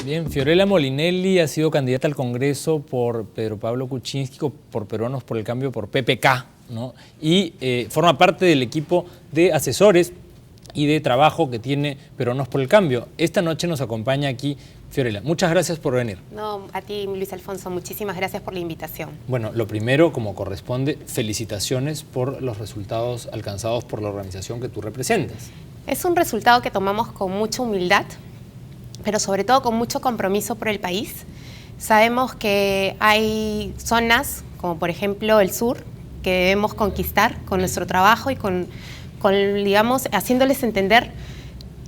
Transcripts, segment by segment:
Bien, Fiorella Molinelli ha sido candidata al Congreso por Pedro Pablo Kuczynski, por Peruanos por el Cambio, por PPK, ¿no? Y forma parte del equipo de asesores y de trabajo que tiene Peruanos por el Cambio. Esta noche nos acompaña aquí Fiorella. Muchas gracias por venir. No, a ti, Luis Alfonso, muchísimas gracias por la invitación. Bueno, lo primero, como corresponde, felicitaciones por los resultados alcanzados por la organización que tú representas. Es un resultado que tomamos con mucha humildad, pero sobre todo con mucho compromiso por el país. Sabemos que hay zonas, como por ejemplo el sur, que debemos conquistar con nuestro trabajo y con digamos, haciéndoles entender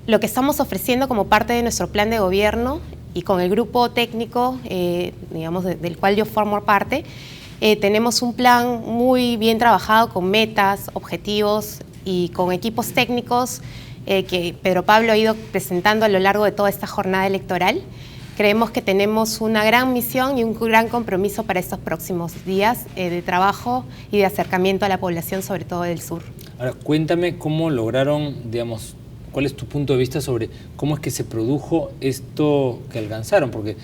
lo que estamos ofreciendo como parte de nuestro plan de gobierno, y con el grupo técnico, digamos, del cual yo formo parte, tenemos un plan muy bien trabajado con metas, objetivos y con equipos técnicos que Pedro Pablo ha ido presentando a lo largo de toda esta jornada electoral. Creemos que tenemos una gran misión y un gran compromiso para estos próximos días de trabajo y de acercamiento a la población, sobre todo del sur. Ahora, cuéntame cómo lograron, digamos, cuál es tu punto de vista sobre cómo es que se produjo esto que alcanzaron, porque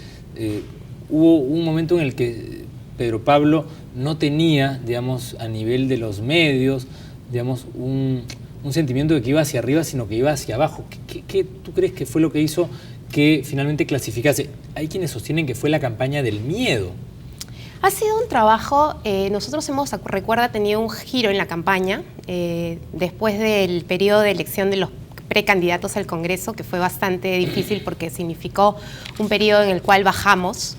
hubo un momento en el que Pedro Pablo no tenía, digamos, a nivel de los medios, digamos, un sentimiento de que iba hacia arriba, sino que iba hacia abajo. ¿Qué tú crees que fue lo que hizo que finalmente clasificase? Hay quienes sostienen que fue la campaña del miedo. Ha sido un trabajo, nosotros hemos, recuerda, tenido un giro en la campaña después del periodo de elección de los precandidatos al Congreso, que fue bastante difícil porque significó un periodo en el cual bajamos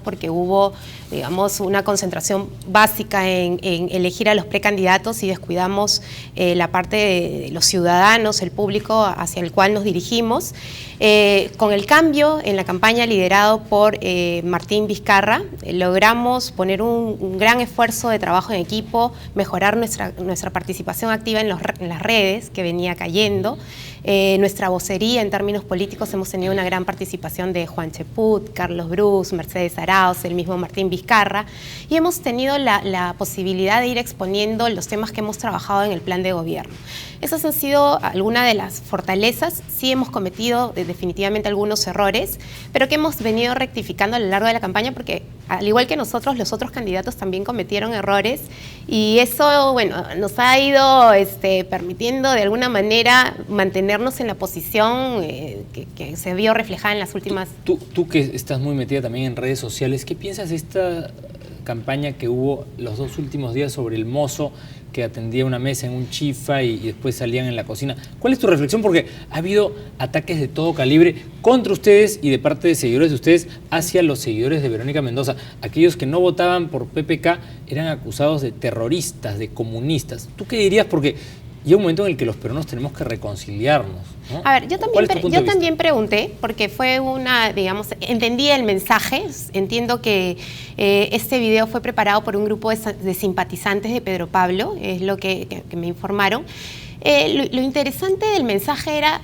porque hubo, digamos, una concentración básica en elegir a los precandidatos y descuidamos la parte de los ciudadanos, el público hacia el cual nos dirigimos. Con el cambio en la campaña liderado por Martín Vizcarra, logramos poner un gran esfuerzo de trabajo en equipo, mejorar nuestra participación activa en las redes, que venía cayendo. Nuestra vocería en términos políticos, hemos tenido una gran participación de Juan Cheput, Carlos Brus, Mercedes Arauz, el mismo Martín Vizcarra, y hemos tenido la posibilidad de ir exponiendo los temas que hemos trabajado en el plan de gobierno. Esas han sido algunas de las fortalezas. Sí hemos cometido definitivamente algunos errores, pero que hemos venido rectificando a lo largo de la campaña, porque al igual que nosotros, los otros candidatos también cometieron errores, y eso, bueno, nos ha ido permitiendo de alguna manera mantenernos en la posición que se vio reflejada en las últimas... Tú que estás muy metida también en redes sociales, ¿qué piensas de esta campaña que hubo los 2 últimos días sobre el mozo que atendía una mesa en un chifa y después salían en la cocina? ¿Cuál es tu reflexión? Porque ha habido ataques de todo calibre contra ustedes y de parte de seguidores de ustedes hacia los seguidores de Verónica Mendoza. Aquellos que no votaban por PPK eran acusados de terroristas, de comunistas. ¿Tú qué dirías? Porque llega un momento en el que los peruanos tenemos que reconciliarnos, ¿no? A ver, yo también pregunté, porque fue digamos, entendí el mensaje, entiendo que este video fue preparado por un grupo de simpatizantes de Pedro Pablo, es lo que me informaron. Lo interesante del mensaje era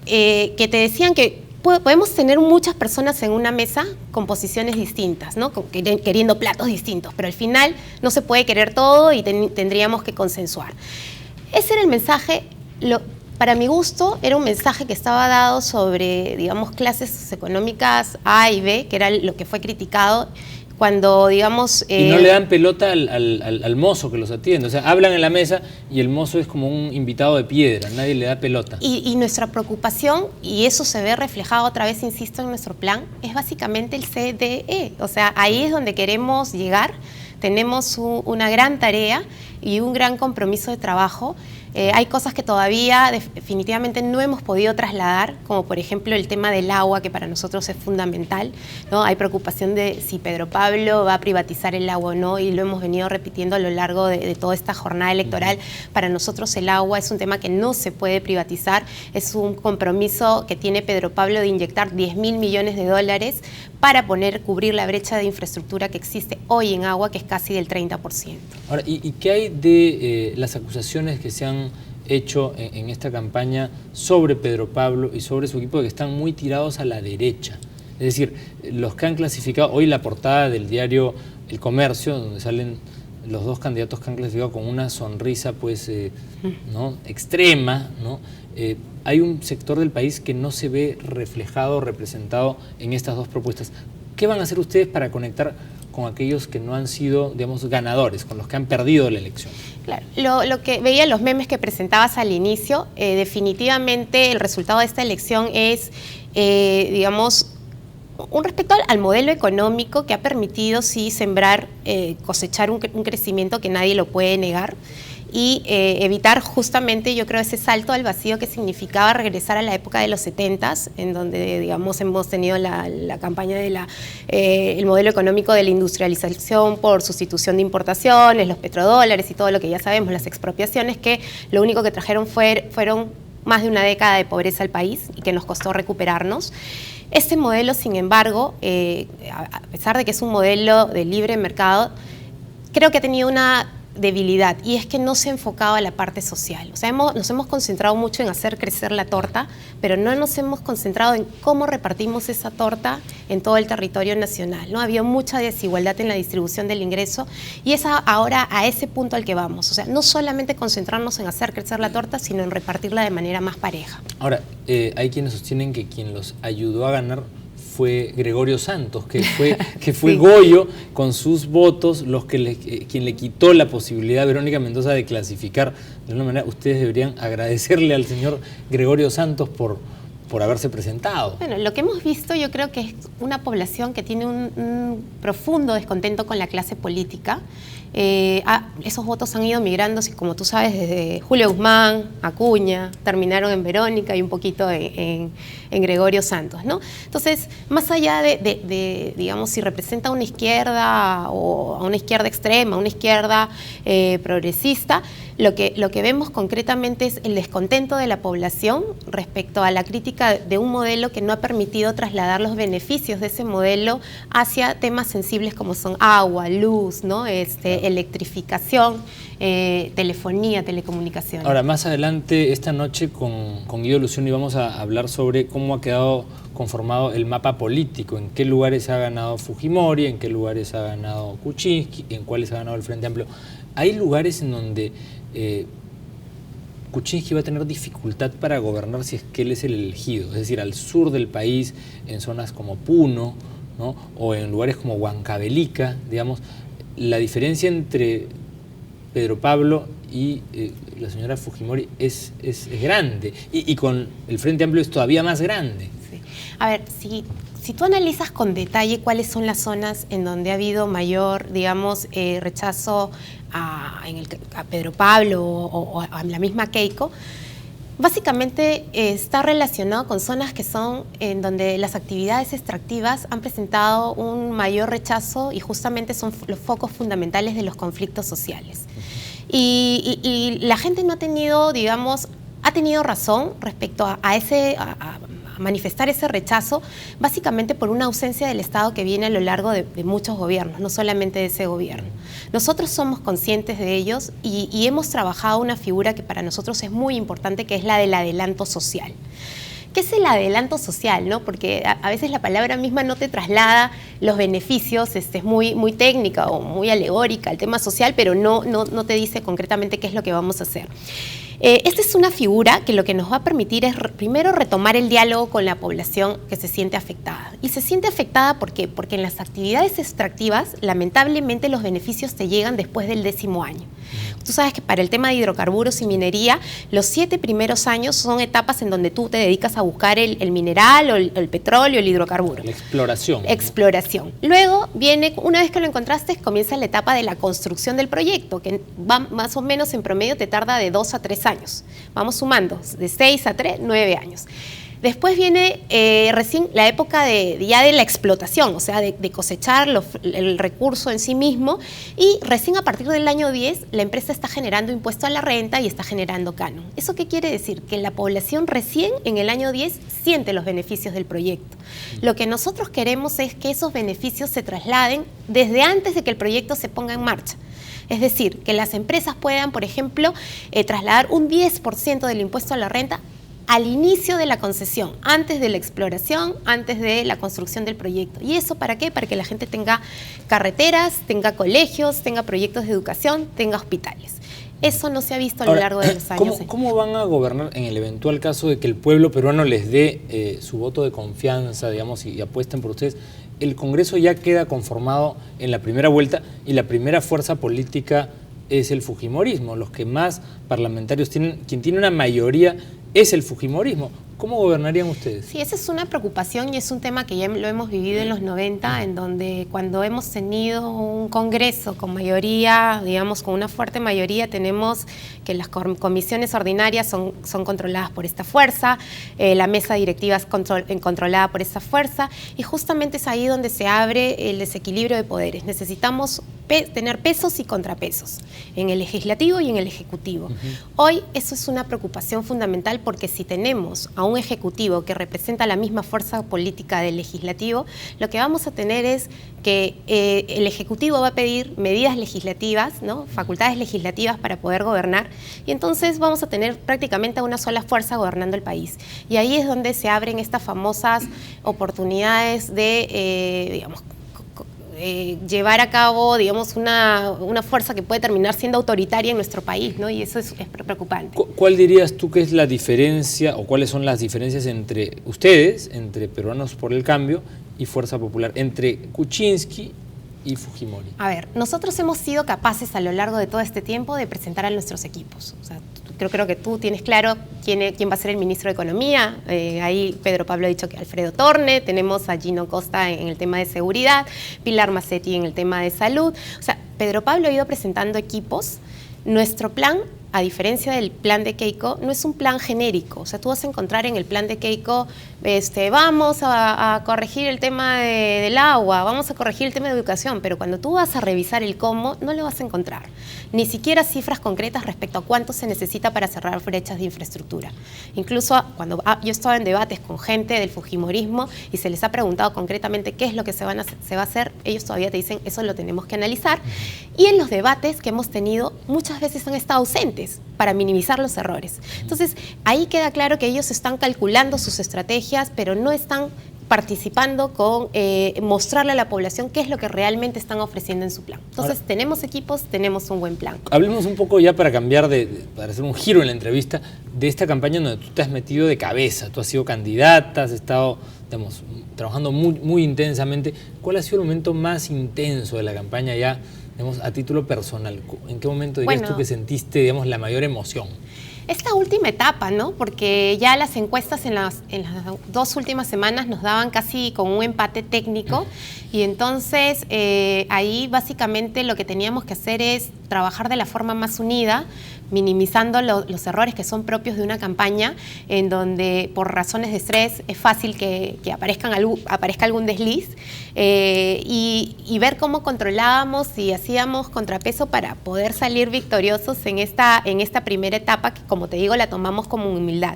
que te decían que podemos tener muchas personas en una mesa con posiciones distintas, ¿no? Queriendo platos distintos, pero al final no se puede querer todo y tendríamos que consensuar. Ese era el mensaje. Para mi gusto, era un mensaje que estaba dado sobre, digamos, clases socioeconómicas A y B, que era lo que fue criticado cuando, digamos... Y no le dan pelota al mozo que los atiende. O sea, hablan en la mesa y el mozo es como un invitado de piedra, nadie le da pelota. Y nuestra preocupación, y eso se ve reflejado otra vez, insisto, en nuestro plan, es básicamente el CDE. O sea, ahí es donde queremos llegar. Tenemos una gran tarea y un gran compromiso de trabajo. Hay cosas que todavía definitivamente no hemos podido trasladar, como por ejemplo el tema del agua, que para nosotros es fundamental, ¿no? Hay preocupación de si Pedro Pablo va a privatizar el agua o no, y lo hemos venido repitiendo a lo largo de toda esta jornada electoral. Para nosotros el agua es un tema que no se puede privatizar, es un compromiso que tiene Pedro Pablo de inyectar 10.000 millones de dólares para cubrir la brecha de infraestructura que existe hoy en agua, que es casi del 30%. Ahora, ¿y qué hay de las acusaciones que se han hecho en esta campaña sobre Pedro Pablo y sobre su equipo, de que están muy tirados a la derecha? Es decir, los que han clasificado, hoy la portada del diario El Comercio, donde salen los 2 candidatos que han clasificado con una sonrisa pues, ¿no? extrema, ¿no? hay un sector del país que no se ve reflejado, representado en estas dos propuestas. ¿Qué van a hacer ustedes para conectar con aquellos que no han sido, digamos, ganadores, con los que han perdido la elección? Claro, lo que veía, los memes que presentabas al inicio, definitivamente el resultado de esta elección es, digamos, un respecto al modelo económico que ha permitido, sí, sembrar, cosechar un crecimiento que nadie lo puede negar, y evitar justamente, yo creo, ese salto al vacío que significaba regresar a la época de los 70s, en donde, digamos, hemos tenido la campaña de el modelo económico de la industrialización por sustitución de importaciones, los petrodólares y todo lo que ya sabemos, las expropiaciones, que lo único que trajeron fueron más de una década de pobreza al país y que nos costó recuperarnos. Este modelo, sin embargo, a pesar de que es un modelo de libre mercado, creo que ha tenido una debilidad, y es que no se enfocaba a la parte social. O sea, nos hemos concentrado mucho en hacer crecer la torta, pero no nos hemos concentrado en cómo repartimos esa torta en todo el territorio nacional, ¿no? Había mucha desigualdad en la distribución del ingreso, y es ahora a ese punto al que vamos. O sea, no solamente concentrarnos en hacer crecer la torta, sino en repartirla de manera más pareja. Ahora, hay quienes sostienen que quien los ayudó a ganar fue Gregorio Santos, que fue sí, Goyo con sus votos quien le quitó la posibilidad a Verónica Mendoza de clasificar. De una manera, ustedes deberían agradecerle al señor Gregorio Santos por haberse presentado. Bueno, lo que hemos visto, yo creo que es una población que tiene un profundo descontento con la clase política. Esos votos han ido migrando, como tú sabes, desde Julio Guzmán, Acuña, terminaron en Verónica y un poquito en Gregorio Santos, ¿no? Entonces, más allá de digamos, si representa a una izquierda o a una izquierda extrema, a una izquierda progresista, lo que vemos concretamente es el descontento de la población respecto a la crítica de un modelo que no ha permitido trasladar los beneficios de ese modelo hacia temas sensibles como son agua, luz, ¿no? Electrificación, telefonía, telecomunicaciones. Ahora, más adelante, esta noche con Guido Lucioni vamos a hablar sobre cómo ha quedado conformado el mapa político, en qué lugares ha ganado Fujimori, en qué lugares ha ganado Kuczynski, en cuáles ha ganado el Frente Amplio. Hay lugares en donde Kuczynski va a tener dificultad para gobernar si es que él es el elegido, es decir, al sur del país, en zonas como Puno, ¿no? O en lugares como Huancavelica, digamos. La diferencia entre Pedro Pablo y la señora Fujimori es grande, y con el Frente Amplio es todavía más grande. Sí. A ver, si tú analizas con detalle cuáles son las zonas en donde ha habido mayor, digamos, rechazo a Pedro Pablo o a la misma Keiko, básicamente está relacionado con zonas que son en donde las actividades extractivas han presentado un mayor rechazo, y justamente son los focos fundamentales de los conflictos sociales. Y la gente no ha tenido, digamos, ha tenido razón respecto a manifestar ese rechazo, básicamente por una ausencia del Estado que viene a lo largo de muchos gobiernos, no solamente de ese gobierno. Nosotros somos conscientes de ellos y hemos trabajado una figura que para nosotros es muy importante, que es la del adelanto social. ¿Qué es el adelanto social, no? Porque a veces la palabra misma no te traslada los beneficios, es muy técnica o muy alegórica el tema social, pero no te dice concretamente qué es lo que vamos a hacer. Esta es una figura que lo que nos va a permitir es primero retomar el diálogo con la población que se siente afectada. Y se siente afectada ¿por qué? Porque en las actividades extractivas, lamentablemente, los beneficios te llegan después del 10º año. Tú sabes que para el tema de hidrocarburos y minería, los 7 primeros años son etapas en donde tú te dedicas a buscar el mineral o el petróleo, el hidrocarburo. La exploración. Exploración. Luego viene, una vez que lo encontraste, comienza la etapa de la construcción del proyecto, que va más o menos en promedio te tarda de 2 a 3 años. Vamos sumando, de 6 a 3, 9 años. Después viene recién la época ya de la explotación, o sea, de cosechar el recurso en sí mismo, y recién a partir del año 10 la empresa está generando impuesto a la renta y está generando canon. ¿Eso qué quiere decir? Que la población recién en el año 10 siente los beneficios del proyecto. Lo que nosotros queremos es que esos beneficios se trasladen desde antes de que el proyecto se ponga en marcha. Es decir, que las empresas puedan, por ejemplo, trasladar un 10% del impuesto a la renta al inicio de la concesión, antes de la exploración, antes de la construcción del proyecto. ¿Y eso para qué? Para que la gente tenga carreteras, tenga colegios, tenga proyectos de educación, tenga hospitales. Eso no se ha visto a lo largo de los años. ¿Cómo van a gobernar en el eventual caso de que el pueblo peruano les dé su voto de confianza, digamos, y apuesten por ustedes? El Congreso ya queda conformado en la primera vuelta y la primera fuerza política es el fujimorismo. Los que más parlamentarios tienen, quien tiene una mayoría es el fujimorismo. ¿Cómo gobernarían ustedes? Sí, esa es una preocupación y es un tema que ya lo hemos vivido en los 90, en donde cuando hemos tenido un Congreso con mayoría, digamos, con una fuerte mayoría, tenemos que las comisiones ordinarias son controladas por esta fuerza, la mesa directiva es controlada por esa fuerza, y justamente es ahí donde se abre el desequilibrio de poderes. Necesitamos tener pesos y contrapesos en el legislativo y en el ejecutivo. Hoy eso es una preocupación fundamental, porque si tenemos a un ejecutivo que representa la misma fuerza política del legislativo, lo que vamos a tener es que el ejecutivo va a pedir medidas legislativas, ¿no? Facultades legislativas para poder gobernar, y entonces vamos a tener prácticamente a una sola fuerza gobernando el país. Y ahí es donde se abren estas famosas oportunidades de, digamos, llevar a cabo, digamos, una fuerza que puede terminar siendo autoritaria en nuestro país, ¿no? Y eso es preocupante. ¿Cuál dirías tú que es la diferencia, o cuáles son las diferencias entre ustedes, entre Peruanos por el Cambio y Fuerza Popular, entre Kuczynski y Fujimori? A ver, nosotros hemos sido capaces a lo largo de todo este tiempo de presentar a nuestros equipos. O sea, creo que tú tienes claro quién va a ser el ministro de Economía. Ahí Pedro Pablo ha dicho que Alfredo Torne, tenemos a Gino Costa en el tema de seguridad, Pilar Macetti en el tema de salud. O sea, Pedro Pablo ha ido presentando equipos. Nuestro plan, a diferencia del plan de Keiko, no es un plan genérico. O sea, tú vas a encontrar en el plan de Keiko, vamos a corregir el tema del agua, vamos a corregir el tema de educación, pero cuando tú vas a revisar el cómo, no lo vas a encontrar. Ni siquiera cifras concretas respecto a cuánto se necesita para cerrar brechas de infraestructura. Incluso cuando yo estaba en debates con gente del fujimorismo y se les ha preguntado concretamente qué es lo que se va a hacer, ellos todavía te dicen, eso lo tenemos que analizar. Y en los debates que hemos tenido, muchas veces han estado ausentes para minimizar los errores. Entonces, ahí queda claro que ellos están calculando sus estrategias, pero no están participando con mostrarle a la población qué es lo que realmente están ofreciendo en su plan. Entonces, ahora, tenemos equipos, tenemos un buen plan. Hablemos un poco ya para cambiar, para hacer un giro en la entrevista, de esta campaña donde tú te has metido de cabeza. Tú has sido candidata, has estado, digamos, trabajando muy intensamente. ¿Cuál ha sido el momento más intenso de la campaña ya, digamos, a título personal? ¿En qué momento dirías tú que sentiste, digamos, la mayor emoción? Esta última etapa, ¿no? Porque ya las encuestas en las 2 últimas semanas nos daban casi con un empate técnico, y entonces ahí básicamente lo que teníamos que hacer es trabajar de la forma más unida, minimizando los errores que son propios de una campaña en donde por razones de estrés es fácil que aparezca algún desliz, y ver cómo controlábamos y hacíamos contrapeso para poder salir victoriosos en esta primera etapa, que, como te digo, la tomamos como humildad.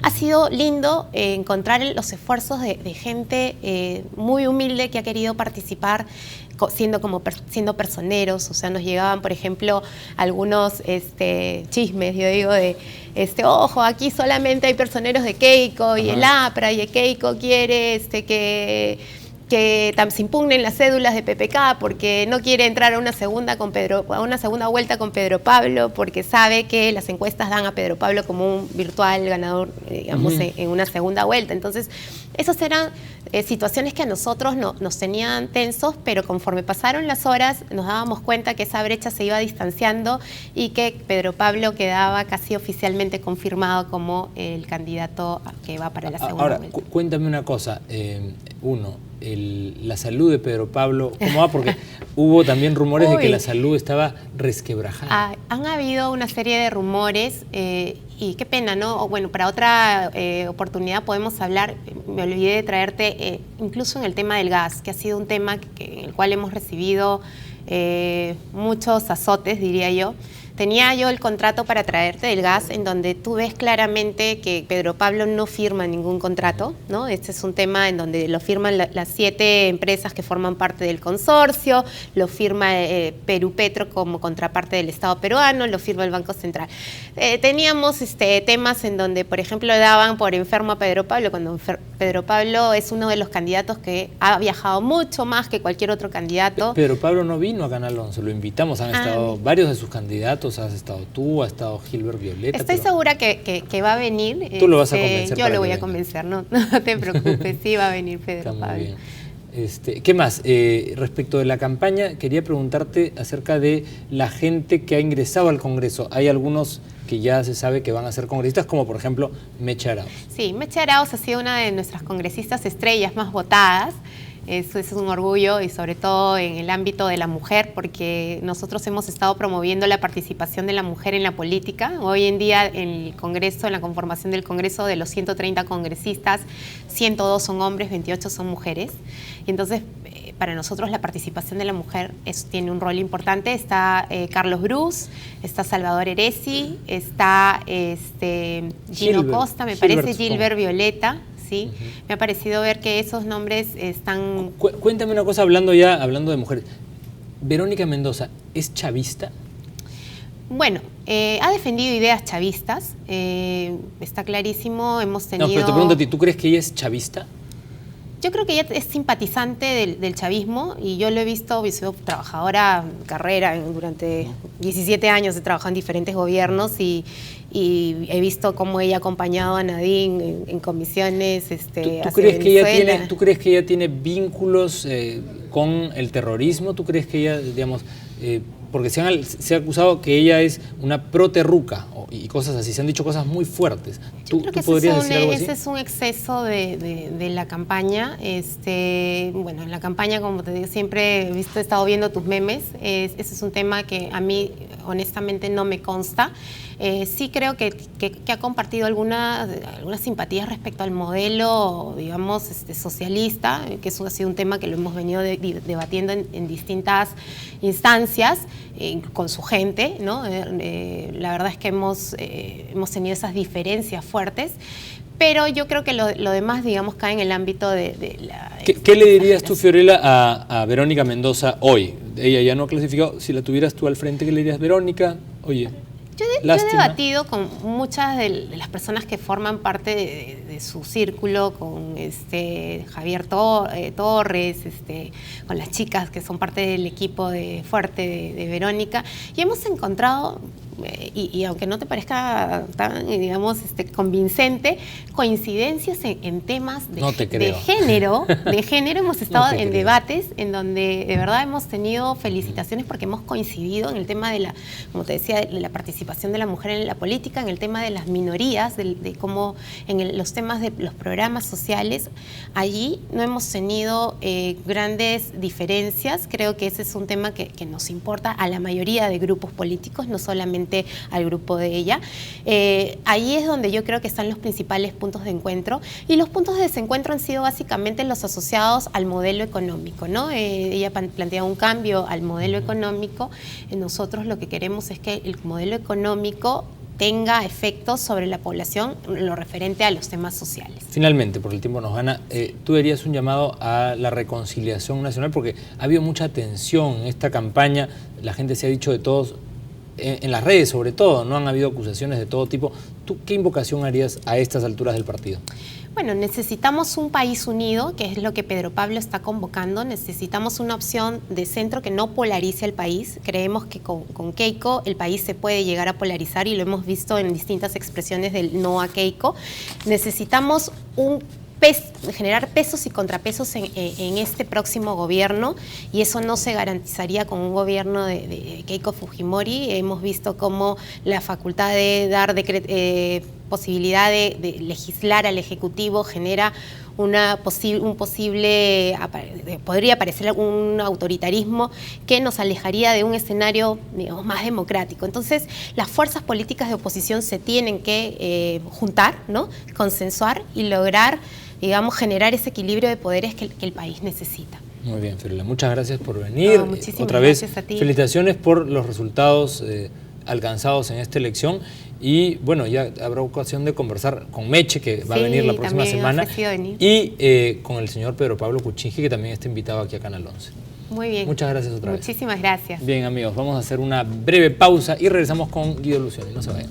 Ha sido lindo encontrar los esfuerzos de gente muy humilde que ha querido participar, siendo personeros. O sea, nos llegaban, por ejemplo, algunos chismes, yo digo, de ojo, aquí solamente hay personeros de Keiko y el APRA, y Keiko quiere que se impugnen las cédulas de PPK porque no quiere entrar a una segunda vuelta con Pedro Pablo, porque sabe que las encuestas dan a Pedro Pablo como un virtual ganador, digamos, en una segunda vuelta. Entonces, esas eran situaciones que a nosotros nos tenían tensos, pero conforme pasaron las horas nos dábamos cuenta que esa brecha se iba distanciando y que Pedro Pablo quedaba casi oficialmente confirmado como el candidato que va para la segunda vuelta. Ahora, cuéntame una cosa. La salud de Pedro Pablo, ¿cómo va? Porque hubo también rumores de que la salud estaba resquebrajada. Han habido una serie de rumores, y qué pena, ¿no? Bueno, para otra oportunidad podemos hablar. Me olvidé de traerte, incluso en el tema del gas, que ha sido un tema en el cual hemos recibido muchos azotes, diría yo. Tenía yo el contrato para traerte del gas, en donde tú ves claramente que Pedro Pablo no firma ningún contrato, ¿no? Este es un tema en donde lo firman las 7 empresas que forman parte del consorcio, lo firma Perú Petro como contraparte del Estado peruano, lo firma el Banco Central. Teníamos temas en donde, por ejemplo, daban por enfermo a Pedro Pablo, cuando Pedro Pablo es uno de los candidatos que ha viajado mucho más que cualquier otro candidato. Pedro Pablo no vino a Canal 11, lo invitamos, han estado varios de sus candidatos precandidatos, has estado tú, ha estado Gilbert Violeta. Estoy segura que va a venir. Tú lo vas a convencer. Yo lo voy a convencer, no te preocupes, sí va a venir Pedro Está Pablo. muy bien. ¿Qué más? Respecto de la campaña, quería preguntarte acerca de la gente que ha ingresado al Congreso. Hay algunos que ya se sabe que van a ser congresistas, como por ejemplo Mecha Arauz. Sí, Mecha Arauz ha sido una de nuestras congresistas estrellas más votadas. Eso es un orgullo y sobre todo en el ámbito de la mujer, porque nosotros hemos estado promoviendo la participación de la mujer en la política. Hoy en día en el Congreso, en la conformación del Congreso, de los 130 congresistas, 102 son hombres, 28 son mujeres. Y entonces, para nosotros la participación de la mujer tiene un rol importante. Está Carlos Brus, está Salvador Eresi, está Gino Costa, me parece Gilbert Violeta. ¿Sí? Me ha parecido ver que esos nombres están... Cuéntame una cosa, hablando de mujeres. ¿Verónica Mendoza es chavista? Bueno, ha defendido ideas chavistas, está clarísimo, hemos tenido... No, pero te pregunto a ti, ¿tú crees que ella es chavista? Yo creo que ella es simpatizante del chavismo y yo lo he visto, soy trabajadora carrera, durante 17 años he trabajado en diferentes gobiernos y he visto cómo ella ha acompañado a Nadine en comisiones ¿Tú crees que ella tiene vínculos con el terrorismo? ¿Tú crees que ella, digamos, porque se ha acusado que ella es una proterruca y cosas así, se han dicho cosas muy fuertes? Yo creo que ese es un exceso de la campaña. Bueno, en la campaña, como te digo, siempre he estado viendo tus memes. Ese es un tema que a mí honestamente no me consta. Sí creo que ha compartido algunas simpatías respecto al modelo, digamos, socialista, que eso ha sido un tema que lo hemos venido debatiendo en distintas instancias con su gente, ¿no? La verdad es que hemos tenido esas diferencias fuertes, pero yo creo que lo demás, digamos, cae en el ámbito de la... ¿Qué le dirías tú, Fiorella, a Verónica Mendoza hoy? Ella ya no ha clasificado. Si la tuvieras tú al frente, ¿qué le dirías? Verónica, oye... Yo he debatido con muchas de las personas que forman parte de su círculo, con Javier Torres, con las chicas que son parte del equipo fuerte de Verónica, y hemos encontrado, y aunque no te parezca tan, digamos, convincente, coincidencias en temas de género. De género hemos estado en debates en donde de verdad hemos tenido felicitaciones porque hemos coincidido en el tema de como te decía, de la participación de la mujer en la política, en el tema de las minorías, de cómo en los temas de los programas sociales. Allí no hemos tenido grandes diferencias. Creo que ese es un tema que nos importa a la mayoría de grupos políticos, no solamente al grupo de ella. Ahí es donde yo creo que están los principales puntos de encuentro, y los puntos de desencuentro han sido básicamente los asociados al modelo económico, ¿no? Ella plantea un cambio al modelo económico. Nosotros lo que queremos es que el modelo económico tenga efectos sobre la población en lo referente a los temas sociales. Finalmente, porque el tiempo nos gana, tú harías un llamado a la reconciliación nacional, porque ha habido mucha tensión en esta campaña, la gente se ha dicho de todos, en las redes sobre todo, no han habido acusaciones de todo tipo. ¿Tú qué invocación harías a estas alturas del partido? Bueno, necesitamos un país unido, que es lo que Pedro Pablo está convocando. Necesitamos una opción de centro que no polarice al país. Creemos que con Keiko el país se puede llegar a polarizar y lo hemos visto en distintas expresiones del no a Keiko. Necesitamos generar pesos y contrapesos en este próximo gobierno, y eso no se garantizaría con un gobierno de Keiko Fujimori. Hemos visto cómo la facultad de dar posibilidad de legislar al Ejecutivo genera podría parecer un autoritarismo que nos alejaría de un escenario, digamos, más democrático. Entonces, las fuerzas políticas de oposición se tienen que juntar, ¿no? Consensuar y lograr, digamos, generar ese equilibrio de poderes que el país necesita. Muy bien, Fiorella, muchas gracias por venir. Otra vez, a ti. Felicitaciones por los resultados alcanzados en esta elección. Y bueno, ya habrá ocasión de conversar con Meche, que va a venir la próxima semana, y con el señor Pedro Pablo Kuczynski, que también está invitado aquí a Canal 11. Muy bien. Muchas gracias otra vez. Muchísimas gracias. Bien, amigos, vamos a hacer una breve pausa y regresamos con Guido Lucioni. No se vayan.